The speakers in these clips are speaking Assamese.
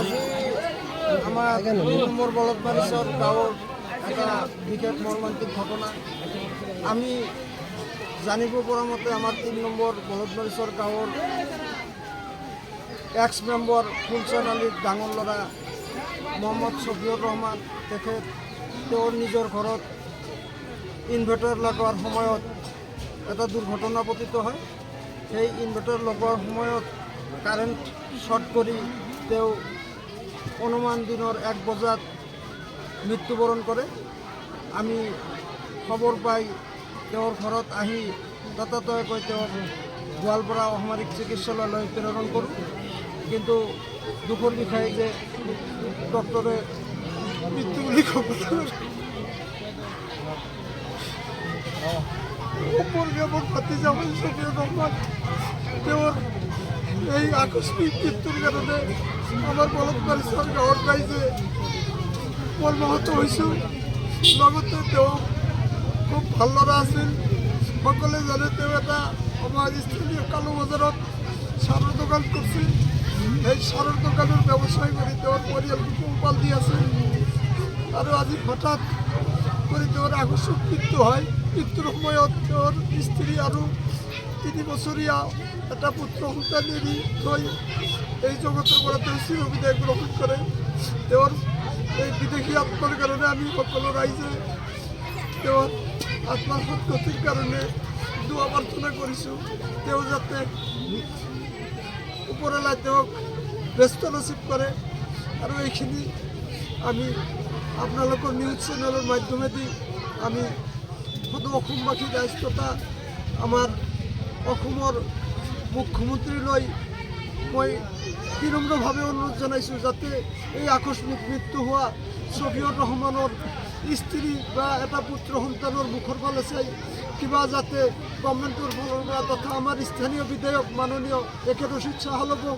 আজি আমাৰ 2 নম্বৰ বলদবাড়িচৰ গাঁৱৰ এটা বিশেষ মৰ্মান্তিক ঘটনা। আমি জানিব পৰা মতে আমাৰ 3 নম্বৰ বলদবাড়িচৰ গাঁৱৰ এক্স মেম্বৰ ফুলচান আলীৰ ডাঙৰ ল'ৰা মোহাম্মদ শফিউৰ ৰহমান তেখেত তেওঁৰ নিজৰ ঘৰত ইনভাৰ্টাৰ লগোৱাৰ সময়ত এটা দুৰ্ঘটনা পতিত হয়। সেই ইনভাৰ্টাৰ লগোৱাৰ সময়ত কাৰেণ্ট শ্বৰ্ট কৰি তেওঁ অনুমান দিনৰ 1 বজাত মৃত্যুবৰণ কৰে। আমি খবৰ পাই তেওঁৰ ঘৰত আহি ততাতয়াকৈ তেওঁক গোৱালপাৰা অসামৰিক চিকিৎসালয়লৈ প্ৰেৰণ কৰোঁ। কিন্তু দুখৰ বিষয়ে যে ডক্টৰে মৃত্যু বুলি খবৰ মোৰ ভাতিজা শফিউৰ ৰহমান তেওঁৰ এই আকস্মিক মৃত্যুৰ কাৰণে আমাৰ বলদবাড়িচৰ গাঁৱৰ ৰাইজে মৰ্মাহত হৈছোঁ। লগতে তেওঁ খুব ভাল ল'ৰা আছিল। সকলোৱে জানে তেওঁ এটা আমাৰ স্থানীয় কালু বজাৰত চাৰৰ দোকান কৰিছিল। সেই চাৰৰ দোকানৰ ব্যৱসায় কৰি তেওঁৰ পৰিয়ালটো পোহপাল দি আছিল। আৰু আজি হঠাৎ কৰি তেওঁৰ আকস্মিক মৃত্যু হয়। মৃত্যুৰ সময়ত তেওঁৰ স্ত্ৰী আৰু 3 বছৰীয়া এটা পুত্ৰ সন্তান এৰি থৈ এই জগতৰ পৰা তেওঁ চিৰবিদায় গ্ৰহণ কৰে। তেওঁৰ এই বিদেশী আত্মাৰ কাৰণে আমি সকলো ৰাইজে তেওঁৰ আত্মাৰ সদ্গতিৰ কাৰণে দুৱা প্ৰাৰ্থনা কৰিছোঁ। তেওঁ যাতে ওপৰৱালাই তেওঁক ব্যস্ত নচিব কৰে। আৰু এইখিনি আমি আপোনালোকৰ নিউজ চেনেলৰ মাধ্যমেদি আমি সদৌ অসমবাসী ৰাইজ তথা আমাৰ অসমৰ মুখ্যমন্ত্ৰীলৈ মই বিনম্ৰভাৱে অনুৰোধ জনাইছোঁ যাতে এই আকস্মিক মৃত্যু হোৱা শফিউৰ ৰহমানৰ স্ত্ৰী বা এটা পুত্ৰ সন্তানৰ মুখৰ ফালে চাই কিবা যাতে গভৰ্ণমেণ্টৰ ফালৰ পৰা তথা আমাৰ স্থানীয় বিধায়ক মাননীয় একে ৰচিদ চাহালকো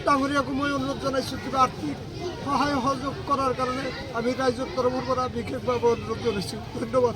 ডাঙৰীয়াকো মই অনুৰোধ জনাইছোঁ কিবা আৰ্থিক সহায় সহযোগ কৰাৰ কাৰণে আমি ৰাইজৰ তৰফৰ পৰা বিশেষভাৱে অনুৰোধ জনাইছোঁ। ধন্যবাদ।